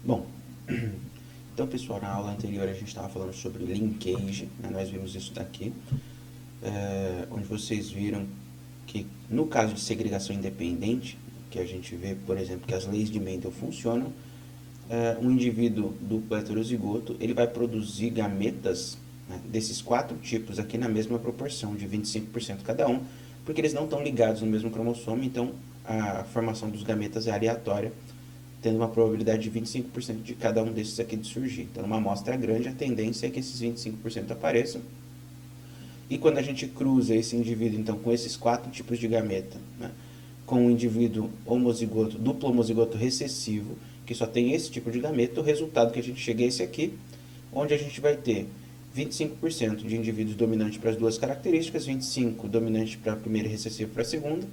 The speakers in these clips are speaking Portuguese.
Bom, então pessoal, na aula anterior a gente estava falando sobre linkage, né? Nós vimos isso daqui, onde vocês viram que no caso de segregação independente, que a gente vê, por exemplo, que as leis de Mendel funcionam, um indivíduo duplo heterozigoto, ele vai produzir gametas, né, desses 4 tipos aqui na mesma proporção, de 25% cada um, porque eles não estão ligados no mesmo cromossomo, então a formação dos gametas é aleatória, tendo uma probabilidade de 25% de cada um desses aqui de surgir. Então, numa amostra grande, a tendência é que esses 25% apareçam. E quando a gente cruza esse indivíduo, então, com esses 4 tipos de gameta, né, com um indivíduo homozigoto, duplo homozigoto recessivo, que só tem esse tipo de gameta, o resultado que a gente chega é esse aqui, onde a gente vai ter 25% de indivíduos dominantes para as duas características, 25% dominante para a primeira e recessivo para a segunda,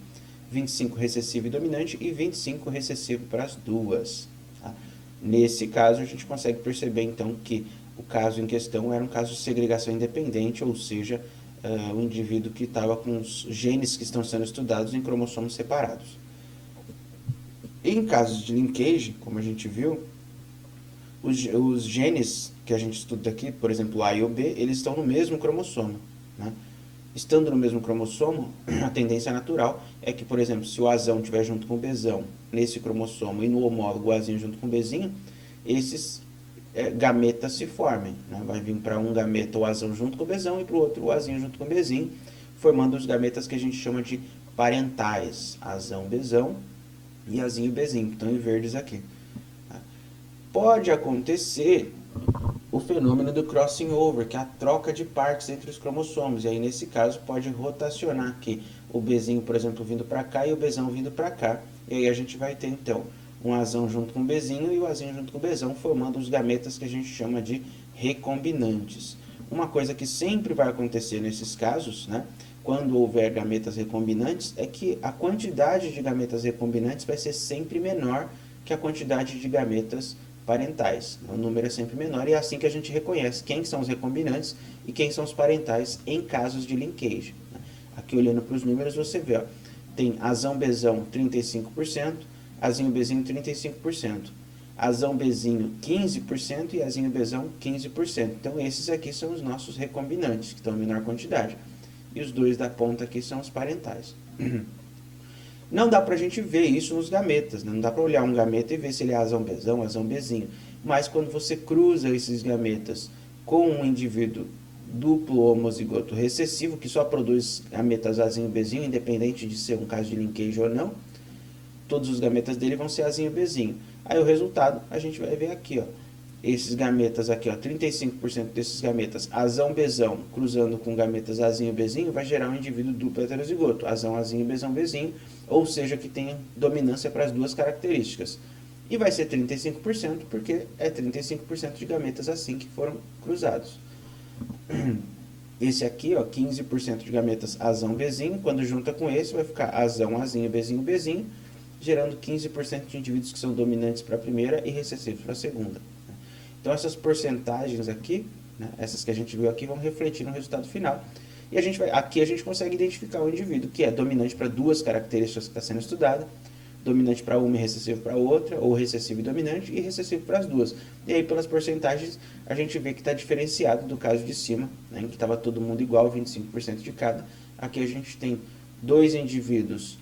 25% recessivo e dominante e 25% recessivo para as duas. Tá? Nesse caso, a gente consegue perceber, então, que o caso em questão era um caso de segregação independente, ou seja, o indivíduo que estava com os genes que estão sendo estudados em cromossomos separados. Em casos de linkage, como a gente viu, os genes que a gente estuda aqui, por exemplo, o A e o B, eles estão no mesmo cromossomo. Né? Estando no mesmo cromossomo, a tendência natural é que, por exemplo, se o Azão estiver junto com o Bzão nesse cromossomo e no homólogo o Azinho junto com o Bzinho, esses gametas se formem. Né? Vai vir para um gameta o Azão junto com o Bzão e para o outro o Azinho junto com o Bzinho, formando os gametas que a gente chama de parentais. Azão, Bzão e Azinho, Bzinho, que estão em verdes aqui. Pode acontecer o fenômeno do crossing over, que é a troca de partes entre os cromossomos. E aí, nesse caso, pode rotacionar aqui o Bzinho, por exemplo, vindo para cá e o Bzão vindo para cá. E aí a gente vai ter, então, um Azão junto com o Bzinho e o Azinho junto com o Bzão, formando os gametas que a gente chama de recombinantes. Uma coisa que sempre vai acontecer nesses casos, né, quando houver gametas recombinantes, é que a quantidade de gametas recombinantes vai ser sempre menor que a quantidade de gametas parentais. O número é sempre menor e é assim que a gente reconhece quem são os recombinantes e quem são os parentais em casos de linkage. Aqui olhando para os números você vê, ó, tem Azão Bzão 35%, Azinho Bzinho 35%, Azão Bzinho 15% e Azinho Bzão 15%. Então esses aqui são os nossos recombinantes, que estão em menor quantidade. E os dois da ponta aqui são os parentais. Não dá pra gente ver isso nos gametas, né? Não dá pra olhar um gameta e ver se ele é Azão Bzão, Azão Bzinho. Mas quando você cruza esses gametas com um indivíduo duplo homozigoto recessivo, que só produz gametas Azinho Bzinho, independente de ser um caso de linkage ou não, todos os gametas dele vão ser Azinho Bzinho. Aí o resultado a gente vai ver aqui, ó. Esses gametas aqui, ó, 35% desses gametas Azão Bzão cruzando com gametas Azinho Bzinho vai gerar um indivíduo duplo heterozigoto, Azão Azinho Bzão Bzinho, ou seja, que tenha dominância para as duas características. E vai ser 35% porque é 35% de gametas assim que foram cruzados. Esse aqui, ó, 15% de gametas Azão Bzinho, quando junta com esse vai ficar Azão Azinho Bzinho Bzinho, gerando 15% de indivíduos que são dominantes para a primeira e recessivos para a segunda. Então essas porcentagens aqui, né, essas que a gente viu aqui, vão refletir no resultado final. E aqui a gente consegue identificar o indivíduo que é dominante para duas características que está sendo estudada, dominante para uma e recessivo para outra, ou recessivo e dominante, e recessivo para as duas. E aí pelas porcentagens a gente vê que está diferenciado do caso de cima, né, em que estava todo mundo igual, 25% de cada. Aqui a gente tem dois indivíduos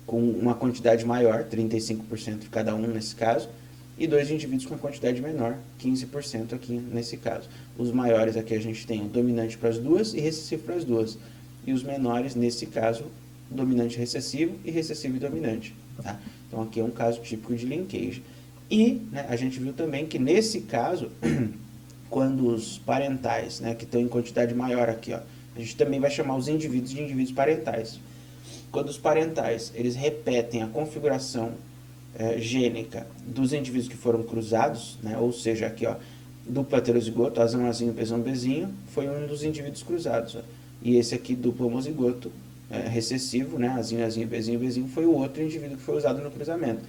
com uma quantidade maior, 35% de cada um nesse caso, e dois indivíduos com uma quantidade menor, 15% aqui nesse caso. Os maiores aqui a gente tem o dominante para as duas e recessivo para as duas. E os menores, nesse caso, dominante recessivo e recessivo e dominante. Tá? Então aqui é um caso típico de linkage. E, né, a gente viu também que nesse caso, quando os parentais, né, que estão em quantidade maior aqui, ó, a gente também vai chamar os indivíduos de indivíduos parentais. Quando os parentais eles repetem a configuração gênica dos indivíduos que foram cruzados, né? Ou seja, aqui, ó, duplo heterozigoto, Azão, Azinho, Bzão, Bzinho, foi um dos indivíduos cruzados. Ó. E esse aqui, duplo homozigoto, recessivo, né? Azinho, Azinho, Bzinho, Bzinho, foi o outro indivíduo que foi usado no cruzamento.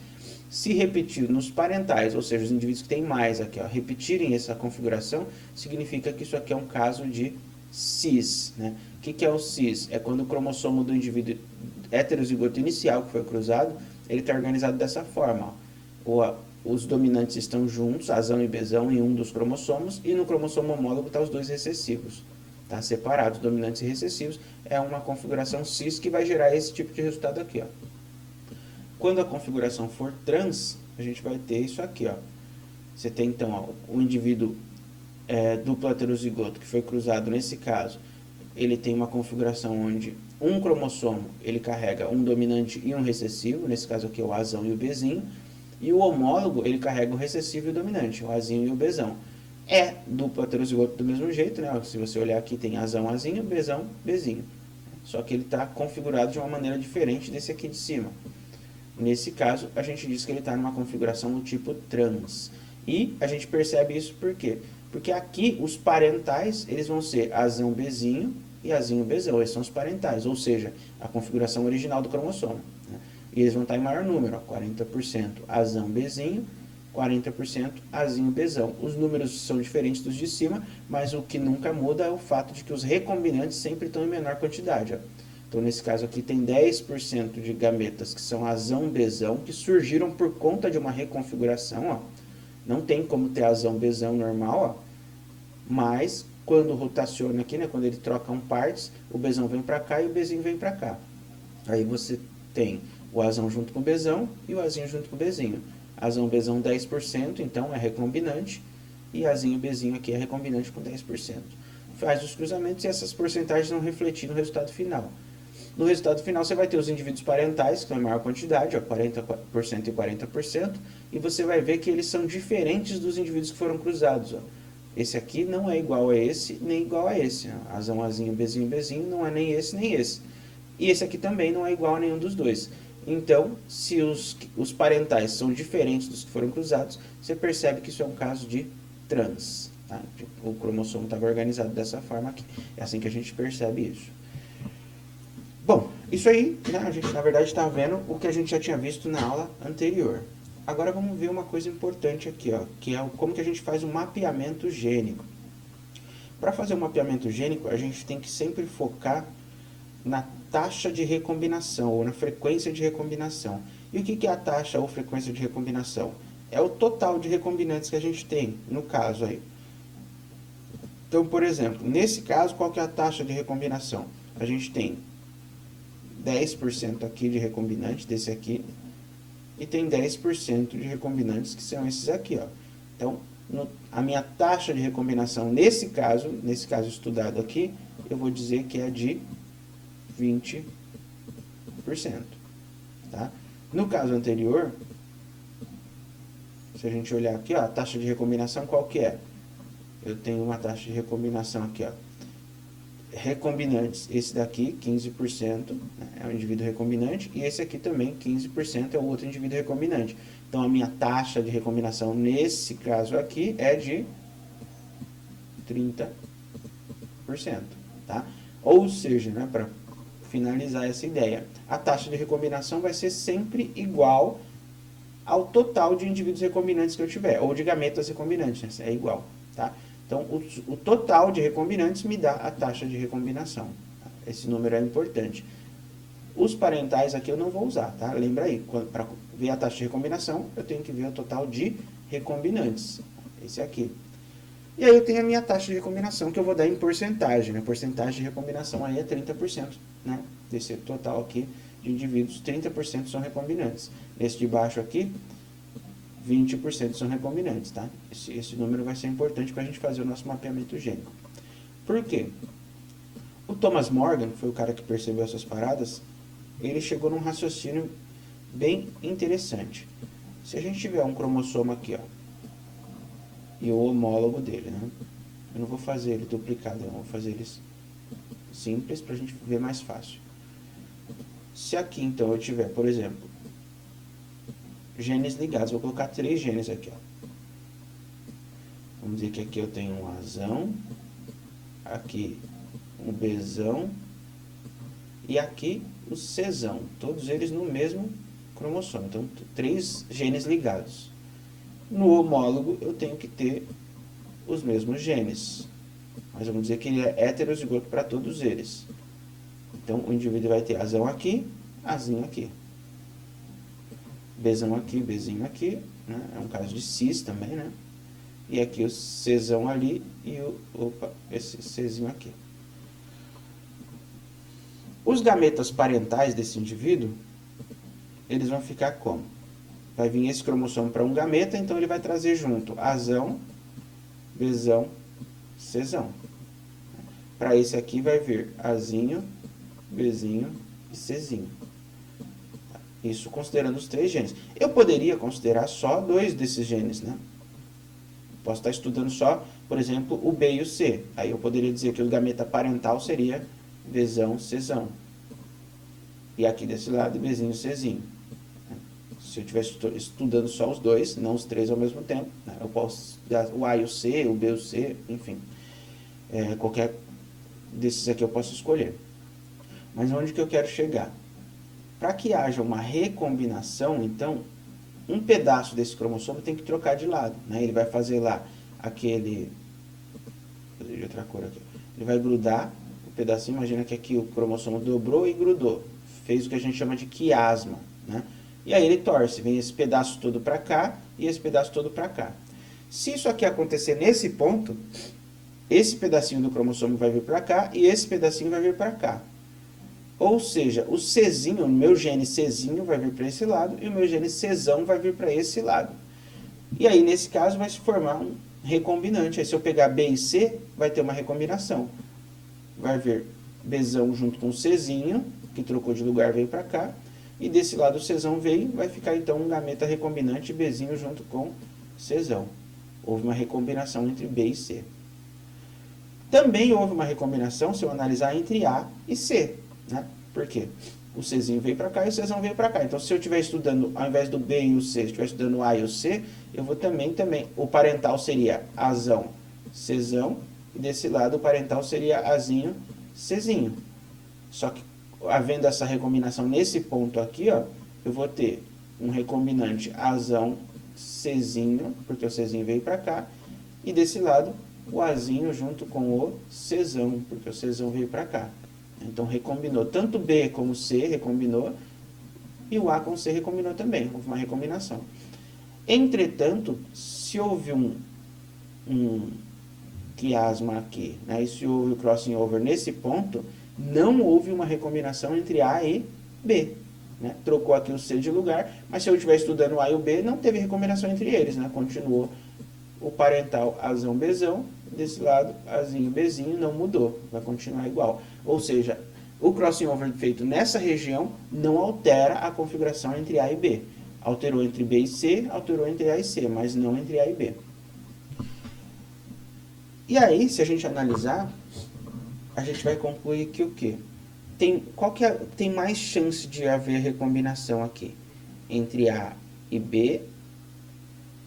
Se repetir nos parentais, ou seja, os indivíduos que têm mais aqui, ó, repetirem essa configuração, significa que isso aqui é um caso de cis. Né? O que é o cis? É quando o cromossomo do indivíduo heterozigoto inicial que foi cruzado, ele está organizado dessa forma. Ó. os dominantes estão juntos, Azão e Bzão, em um dos cromossomos, e no cromossomo homólogo estão os dois recessivos. Tá separados, dominantes e recessivos. É uma configuração cis que vai gerar esse tipo de resultado aqui, ó. Quando a configuração for trans, a gente vai ter isso aqui, ó. Você tem, então, ó, o indivíduo duplo heterozigoto que foi cruzado nesse caso, ele tem uma configuração onde um cromossomo ele carrega um dominante e um recessivo, nesse caso aqui é o Azão e o Bzinho, e o homólogo ele carrega o recessivo e o dominante, o Azinho e o Bzão. É duplo heterozigoto do mesmo jeito, né? Se você olhar aqui tem Azão, Azinho, Bzão, Bzinho. Só que ele está configurado de uma maneira diferente desse aqui de cima. Nesse caso, a gente diz que ele está numa configuração do tipo trans. E a gente percebe isso por quê? Porque aqui os parentais eles vão ser Azão, Bzinho e Azinho, Bzão. Esses são os parentais, ou seja, a configuração original do cromossomo. Né? E eles vão estar em maior número, ó, 40% Azão, Bzinho, 40% Azinho, Bzão. Os números são diferentes dos de cima, mas o que nunca muda é o fato de que os recombinantes sempre estão em menor quantidade. Ó. Então, nesse caso aqui, tem 10% de gametas que são Azão, Bzão, que surgiram por conta de uma reconfiguração. Ó. Não tem como ter Azão, Bzão normal, ó. Mas quando rotaciona aqui, né, quando ele troca um partes, o Bzão vem para cá e o Bzinho vem para cá. Aí você tem o Azão junto com o Bzão e o Azinho junto com o Bzinho. Azão, Bzão 10%, então é recombinante, e Azinho, Bzinho aqui é recombinante com 10%. Faz os cruzamentos e essas porcentagens vão refletir no resultado final. No resultado final você vai ter os indivíduos parentais, que estão em maior quantidade, ó, 40% e 40%, e você vai ver que eles são diferentes dos indivíduos que foram cruzados. Ó. Esse aqui não é igual a esse, nem igual a esse. Ó. Azão, Azinho, Bzinho, Bzinho não é nem esse, nem esse. E esse aqui também não é igual a nenhum dos dois. Então, se os parentais são diferentes dos que foram cruzados, você percebe que isso é um caso de trans. Tá? O cromossomo estava organizado dessa forma aqui. É assim que a gente percebe isso. Bom, isso aí, né, a gente na verdade está vendo o que a gente já tinha visto na aula anterior. Agora vamos ver uma coisa importante aqui, ó, que é como que a gente faz o mapeamento gênico. Para fazer o mapeamento gênico, a gente tem que sempre focar na taxa de recombinação, ou na frequência de recombinação. E o que é a taxa ou frequência de recombinação? É o total de recombinantes que a gente tem, no caso aí. Então, por exemplo, nesse caso, qual que é a taxa de recombinação? A gente tem 10% aqui de recombinante, desse aqui, e tem 10% de recombinantes que são esses aqui, ó. Então, a minha taxa de recombinação nesse caso estudado aqui, eu vou dizer que é de 20%. Tá? No caso anterior, se a gente olhar aqui, ó, a taxa de recombinação qual que é? Eu tenho uma taxa de recombinação aqui, ó. Recombinantes, esse daqui 15%, né, é um indivíduo recombinante, e esse aqui também 15% é o outro indivíduo recombinante. Então a minha taxa de recombinação nesse caso aqui é de 30%, tá? Ou seja, né, para finalizar essa ideia, a taxa de recombinação vai ser sempre igual ao total de indivíduos recombinantes que eu tiver, ou de gametas recombinantes, né, é igual, tá? Então, o total de recombinantes me dá a taxa de recombinação. Esse número é importante. Os parentais aqui eu não vou usar, tá? Lembra aí, para ver a taxa de recombinação, eu tenho que ver o total de recombinantes. Esse aqui. E aí eu tenho a minha taxa de recombinação, que eu vou dar em porcentagem. Né? Porcentagem de recombinação aí é 30%, né? Desse total aqui de indivíduos, 30% são recombinantes. Nesse de baixo aqui, 20% são recombinantes, tá? Esse número vai ser importante para a gente fazer o nosso mapeamento gênico. Por quê? O Thomas Morgan, que foi o cara que percebeu essas paradas, ele chegou num raciocínio bem interessante. Se a gente tiver um cromossomo aqui, ó, e o homólogo dele, né? Eu não vou fazer ele duplicado, eu vou fazer eles simples para a gente ver mais fácil. Se aqui, então, eu tiver, por exemplo, genes ligados, vou colocar 3 genes aqui, ó. Vamos dizer que aqui eu tenho um Azão, aqui um Bzão e aqui o Czão, todos eles no mesmo cromossomo, então 3 genes ligados. No homólogo eu tenho que ter os mesmos genes, mas vamos dizer que ele é heterozigoto para todos eles. Então o indivíduo vai ter Azão aqui, Azinho aqui. Bzão aqui, Bzinho aqui, né? É um caso de cis também, né? E aqui o Czão ali e esse Czinho aqui. Os gametas parentais desse indivíduo, eles vão ficar como? Vai vir esse cromossomo para um gameta, então ele vai trazer junto Azão, Bzão, Czão. Para esse aqui vai vir Azinho, Bzinho e Czinho. Isso considerando os 3 genes. Eu poderia considerar só 2 desses genes, né? Posso estar estudando só, por exemplo, o B e o C. Aí eu poderia dizer que o gameta parental seria Bzão, Czão. E aqui desse lado, Bzinho, Czinho. Se eu estiver estudando só os 2, não os 3 ao mesmo tempo, né? Eu posso dar o A e o C, o B e o C, enfim. Qualquer desses aqui eu posso escolher. Mas onde que eu quero chegar? Para que haja uma recombinação, então, um pedaço desse cromossomo tem que trocar de lado, né? Ele vai fazer lá aquele... Vou fazer de outra cor aqui. Ele vai grudar o pedacinho, imagina que aqui o cromossomo dobrou e grudou. Fez o que a gente chama de quiasma, né? E aí ele torce, vem esse pedaço todo para cá e esse pedaço todo para cá. Se isso aqui acontecer nesse ponto, esse pedacinho do cromossomo vai vir para cá e esse pedacinho vai vir para cá. Ou seja, o Czinho, o meu gene Czinho vai vir para esse lado e o meu gene Czão vai vir para esse lado. E aí, nesse caso, vai se formar um recombinante. Aí, se eu pegar B e C, vai ter uma recombinação. Vai vir Bzão junto com o Czinho, que trocou de lugar, veio para cá. E desse lado o Czão veio, vai ficar então um gameta recombinante Bzinho junto com Czão. Houve uma recombinação entre B e C. Também houve uma recombinação, se eu analisar, entre A e C. Né? Por quê? O Czinho veio para cá e o Czão veio para cá. Então, se eu estiver estudando, ao invés do B e o C, se eu estiver estudando o A e o C, eu vou também, o parental seria Azão, Czão, e desse lado o parental seria Azinho, Czinho. Só que, havendo essa recombinação nesse ponto aqui, ó, eu vou ter um recombinante Azão, Czinho, porque o Czinho veio para cá, e desse lado o Azinho junto com o Czão, porque o Czão veio para cá. Então, recombinou. Tanto B como C recombinou, e o A com C recombinou também. Houve uma recombinação. Entretanto, se houve um quiasma aqui, né, e se houve o crossing over nesse ponto, não houve uma recombinação entre A e B. Né? Trocou aqui o C de lugar, mas se eu estiver estudando o A e o B, não teve recombinação entre eles. Né? Continuou o parental Azão, Bzão, desse lado, Azinho, Bzinho, não mudou, vai continuar igual. Ou seja, o crossing over feito nessa região não altera a configuração entre A e B. Alterou entre B e C, alterou entre A e C, mas não entre A e B. E aí, se a gente analisar, a gente vai concluir que o quê? Tem mais chance de haver recombinação aqui? Entre A e B,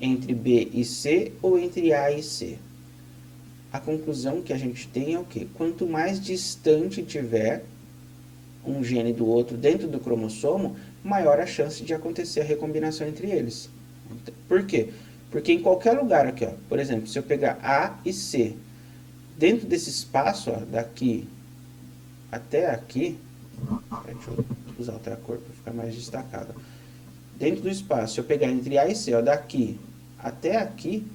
entre B e C ou entre A e C? A conclusão que a gente tem é o quê? Quanto mais distante tiver um gene do outro dentro do cromossomo, maior a chance de acontecer a recombinação entre eles. Por quê? Porque em qualquer lugar aqui, ó, por exemplo, se eu pegar A e C, dentro desse espaço, ó, daqui até aqui, deixa eu usar outra cor para ficar mais destacado. Dentro do espaço, se eu pegar entre A e C, ó, daqui até aqui,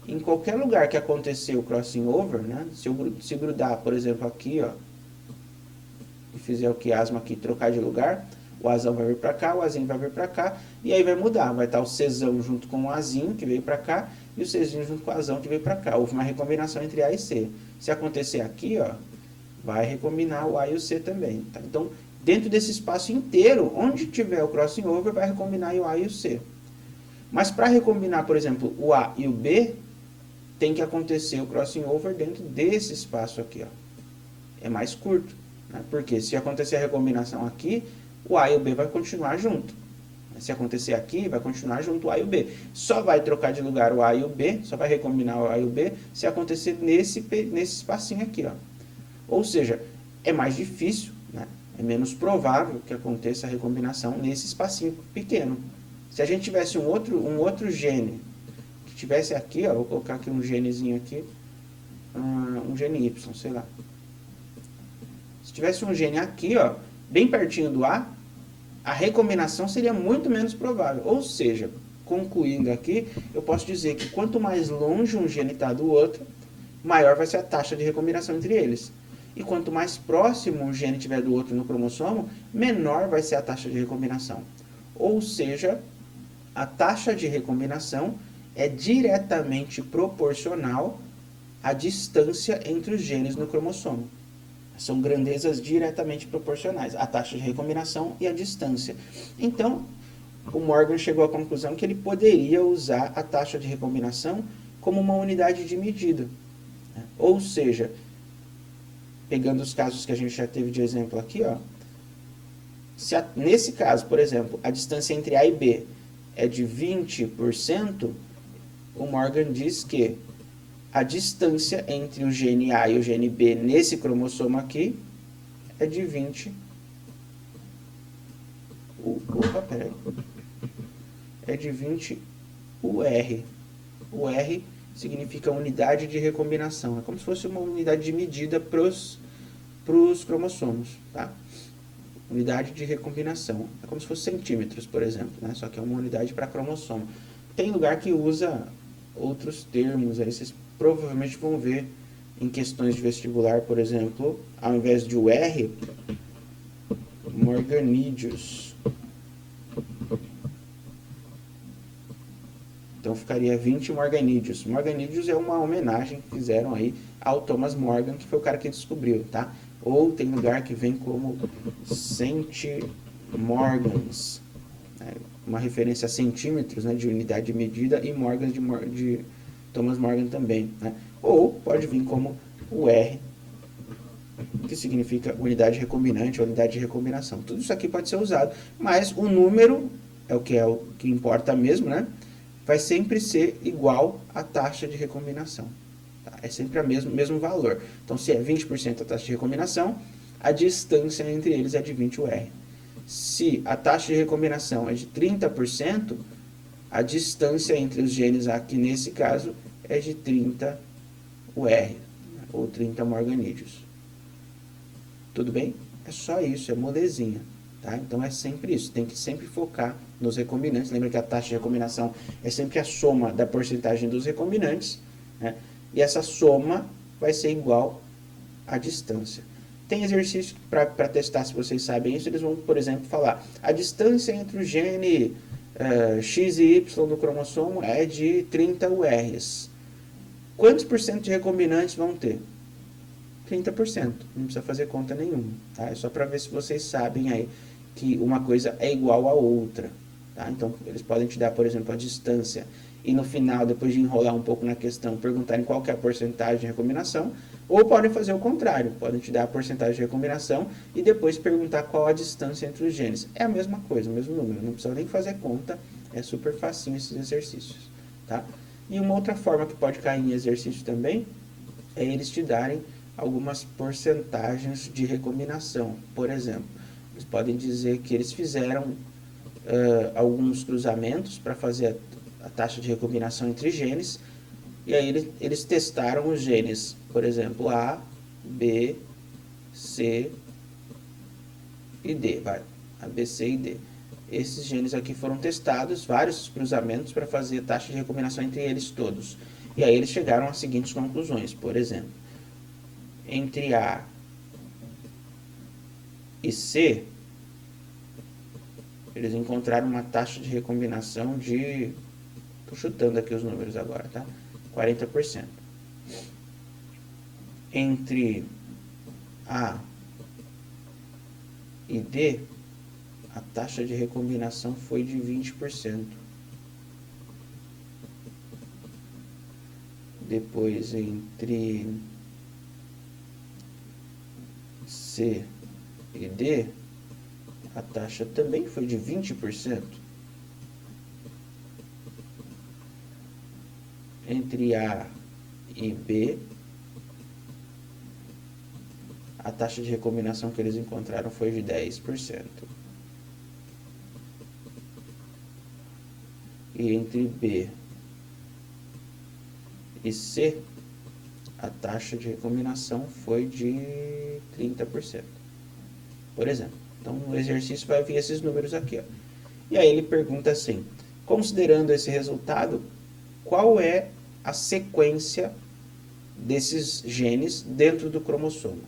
em qualquer lugar que acontecer o crossing over, né, se grudar, por exemplo, aqui, ó, e fizer o quiasma aqui, trocar de lugar, o Azão vai vir para cá, o Azinho vai vir para cá, e aí vai mudar, vai estar o Czão junto com o Azinho, que veio para cá, e o Czinho junto com o Azão, que veio para cá. Houve uma recombinação entre A e C. Se acontecer aqui, ó, vai recombinar o A e o C também. Tá? Então, dentro desse espaço inteiro, onde tiver o crossing over, vai recombinar o A e o C. Mas para recombinar, por exemplo, o A e o B, tem que acontecer o crossing over dentro desse espaço aqui, ó. É mais curto, né? Porque se acontecer a recombinação aqui, o A e o B vai continuar junto. Se acontecer aqui, vai continuar junto o A e o B. Só vai trocar de lugar o A e o B, só vai recombinar o A e o B, se acontecer nesse espacinho aqui, ó. Ou seja, é mais difícil, né? É menos provável que aconteça a recombinação nesse espacinho pequeno. Se a gente tivesse um outro gene, que tivesse aqui, ó, vou colocar aqui um genezinho aqui, um gene Y, sei lá. Se tivesse um gene aqui, ó, bem pertinho do A recombinação seria muito menos provável. Ou seja, concluindo aqui, eu posso dizer que quanto mais longe um gene está do outro, maior vai ser a taxa de recombinação entre eles. E quanto mais próximo um gene estiver do outro no cromossomo, menor vai ser a taxa de recombinação. Ou seja, a taxa de recombinação é diretamente proporcional à distância entre os genes no cromossomo. São grandezas diretamente proporcionais, a taxa de recombinação e a distância. Então, o Morgan chegou à conclusão que ele poderia usar a taxa de recombinação como uma unidade de medida. Ou seja, pegando os casos que a gente já teve de exemplo aqui, ó, nesse caso, por exemplo, a distância entre A e B é de 20%, o Morgan diz que a distância entre o gene A e o gene B nesse cromossomo aqui é de 20. Peraí. É de 20 UR. UR significa unidade de recombinação. É como se fosse uma unidade de medida para os cromossomos, tá? Unidade de recombinação. É como se fosse centímetros, por exemplo, né? Só que é uma unidade para cromossomo. Tem lugar que usa outros termos, aí vocês provavelmente vão ver em questões de vestibular, por exemplo, ao invés de UR, morganídeos. Então ficaria 20 morganídeos. Morganídeos é uma homenagem que fizeram aí ao Thomas Morgan, que foi o cara que descobriu, tá? Ou tem lugar que vem como centimorgans, né? Uma referência a centímetros, né, de unidade de medida, e morgans de Thomas Morgan também, né? Ou pode vir como UR, que significa unidade recombinante, unidade de recombinação. Tudo isso aqui pode ser usado, mas o número é o que importa mesmo, né? Vai sempre ser igual à taxa de recombinação. Tá? É sempre o mesmo valor. Então, se é 20% a taxa de recombinação, a distância entre eles é de 20 UR. Se a taxa de recombinação é de 30%, a distância entre os genes aqui, nesse caso, é de 30 UR, ou 30 morganídeos. Tudo bem? É só isso, é molezinha. Tá? Então é sempre isso, tem que sempre focar nos recombinantes. Lembra que a taxa de recombinação é sempre a soma da porcentagem dos recombinantes, né? E essa soma vai ser igual à distância. Tem exercício para testar se vocês sabem isso. Eles vão, por exemplo, falar a distância entre o gene X e Y do cromossomo é de 30 URs. Quantos por cento de recombinantes vão ter? 30%. Não precisa fazer conta nenhuma. Tá? É só para ver se vocês sabem aí que uma coisa é igual à outra. Tá? Então, eles podem te dar, por exemplo, a distância. E no final, depois de enrolar um pouco na questão, perguntarem qual que é a porcentagem de recombinação. Ou podem fazer o contrário. Podem te dar a porcentagem de recombinação e depois perguntar qual a distância entre os genes. É a mesma coisa, o mesmo número. Não precisa nem fazer conta. É super facinho esses exercícios. Tá? E uma outra forma que pode cair em exercício também é eles te darem algumas porcentagens de recombinação. Por exemplo, eles podem dizer que eles fizeram alguns cruzamentos para fazer a taxa de recombinação entre genes, e aí eles testaram os genes, por exemplo, A, B, C e D. A, B, C e D. Esses genes aqui foram testados, vários cruzamentos para fazer a taxa de recombinação entre eles todos. E aí eles chegaram às seguintes conclusões, por exemplo. Entre A e C, eles encontraram uma taxa de recombinação de... Estou chutando aqui os números agora, tá? 40%. Entre A e D, a taxa de recombinação foi de 20%. Depois, entre C e D, a taxa também foi de 20%. Entre A e B, a taxa de recombinação que eles encontraram foi de 10%. E entre B e C, a taxa de recombinação foi de 30%. Por exemplo. Então, no exercício vai vir esses números aqui, ó. E aí ele pergunta assim: Considerando esse resultado, qual é a sequência desses genes dentro do cromossomo?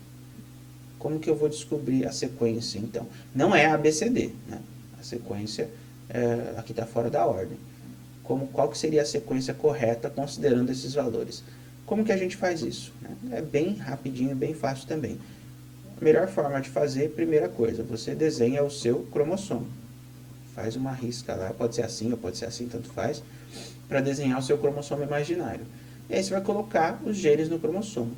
Como que eu vou descobrir a sequência, então? Não é ABCD, né? A sequência aqui está fora da ordem. Qual que seria a sequência correta considerando esses valores? Como que a gente faz isso? É bem rapidinho, bem fácil também. A melhor forma de fazer, primeira coisa, você desenha o seu cromossomo. Faz uma risca lá, pode ser assim ou pode ser assim, tanto faz, para desenhar o seu cromossomo imaginário. E aí você vai colocar os genes no cromossomo.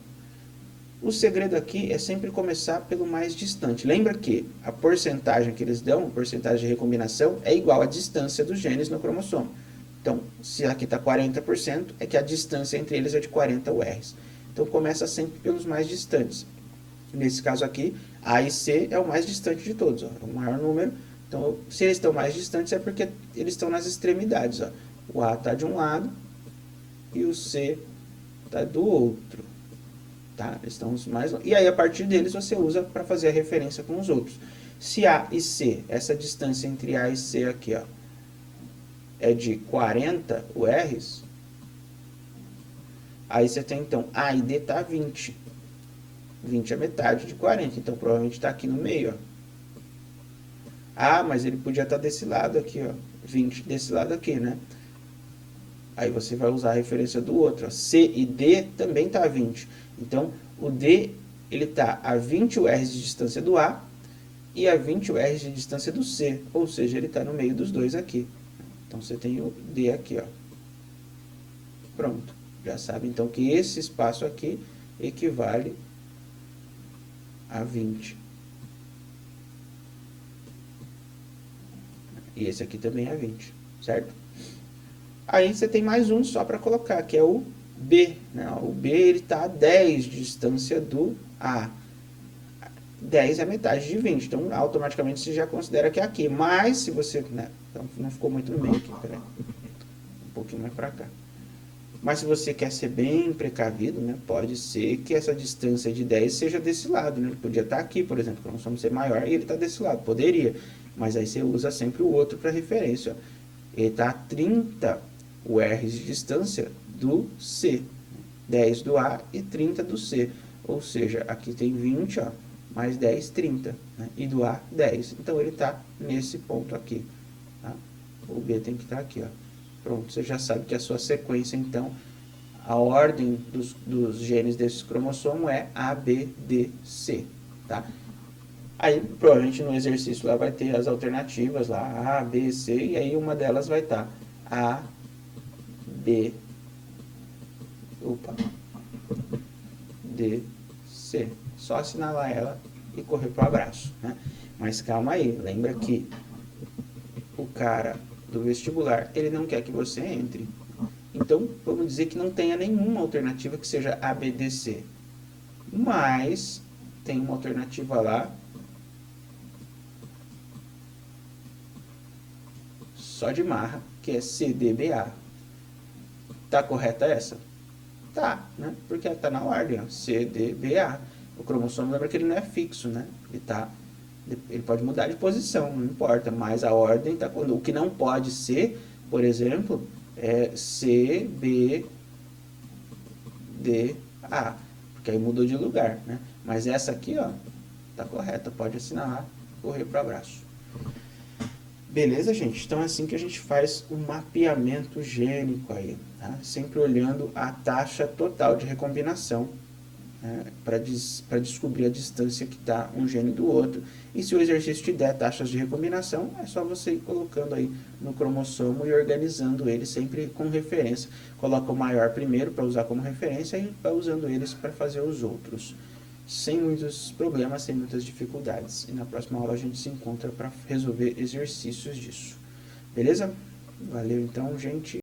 O segredo aqui é sempre começar pelo mais distante. Lembra que a porcentagem que eles dão, a porcentagem de recombinação, é igual à distância dos genes no cromossomo. Então, se aqui está 40%, é que a distância entre eles é de 40 URs. Então, começa sempre pelos mais distantes. Nesse caso aqui, A e C é o mais distante de todos, ó, é o maior número. Então, se eles estão mais distantes, é porque eles estão nas extremidades. Ó. O A está de um lado e o C está do outro. Tá? Eles estão mais... E aí, a partir deles, você usa para fazer a referência com os outros. Se A e C, essa distância entre A e C aqui, ó, é de 40 URs, aí você tem, então, A e D está 20. 20 é metade de 40, então provavelmente está aqui no meio, ó. Ah, mas ele podia estar desse lado aqui, ó. 20 desse lado aqui, né? Aí você vai usar a referência do outro, ó. C e D também está a 20. Então, o D, ele está a 20 URs de distância do A e a 20 URs de distância do C. Ou seja, ele está no meio dos dois aqui. Então, você tem o D aqui, ó. Pronto. Já sabe, então, que esse espaço aqui equivale a 20. E esse aqui também é 20, certo? Aí você tem mais um só para colocar, que é o B. Né? O B está a 10 de distância do A. 10 é metade de 20, então automaticamente você já considera que é aqui. Mas se você... Né? Então não ficou muito no meio aqui, peraí. Um pouquinho mais para cá. Mas se você quer ser bem precavido, né, pode ser que essa distância de 10 seja desse lado. Né? Ele podia estar aqui, por exemplo, o cromossomo ser maior e ele está desse lado. Poderia, mas aí você usa sempre o outro para referência. Ó. Ele está a 30 URs de distância do C. 10 do A e 30 do C. Ou seja, aqui tem 20, ó, mais 10, 30. Né? E do A, 10. Então ele está nesse ponto aqui. Tá? O B tem que estar aqui, ó. Pronto, você já sabe que a sua sequência, então, a ordem dos genes desse cromossomo é A, B, D, C, tá? Aí, provavelmente, no exercício lá vai ter as alternativas lá, A, B, C, e aí uma delas vai estar A, B, D, C. Só assinalar ela e correr para o abraço, né? Mas calma aí, lembra que o cara do vestibular, ele não quer que você entre. Então, vamos dizer que não tenha nenhuma alternativa que seja A, B, D, C. Mas, tem uma alternativa lá, só de marra, que é C, D, B, A. Tá correta essa? Tá, né? Porque ela tá na ordem, ó, C, D, B, A. O cromossomo, lembra que ele não é fixo, né? Ele pode mudar de posição, não importa, mas a ordem está quando o que não pode ser, por exemplo, é C, B, D, A, porque aí mudou de lugar, né? Mas essa aqui, ó, tá correta, pode assinalar, correr para o abraço. Beleza, gente? Então é assim que a gente faz o mapeamento gênico aí, tá? Sempre olhando a taxa total de recombinação, para descobrir a distância que está um gene do outro. E se o exercício te der taxas de recombinação, é só você ir colocando aí no cromossomo e organizando ele sempre com referência. Coloca o maior primeiro para usar como referência e vai usando eles para fazer os outros. Sem muitos problemas, sem muitas dificuldades. E na próxima aula a gente se encontra para resolver exercícios disso. Beleza? Valeu então, gente.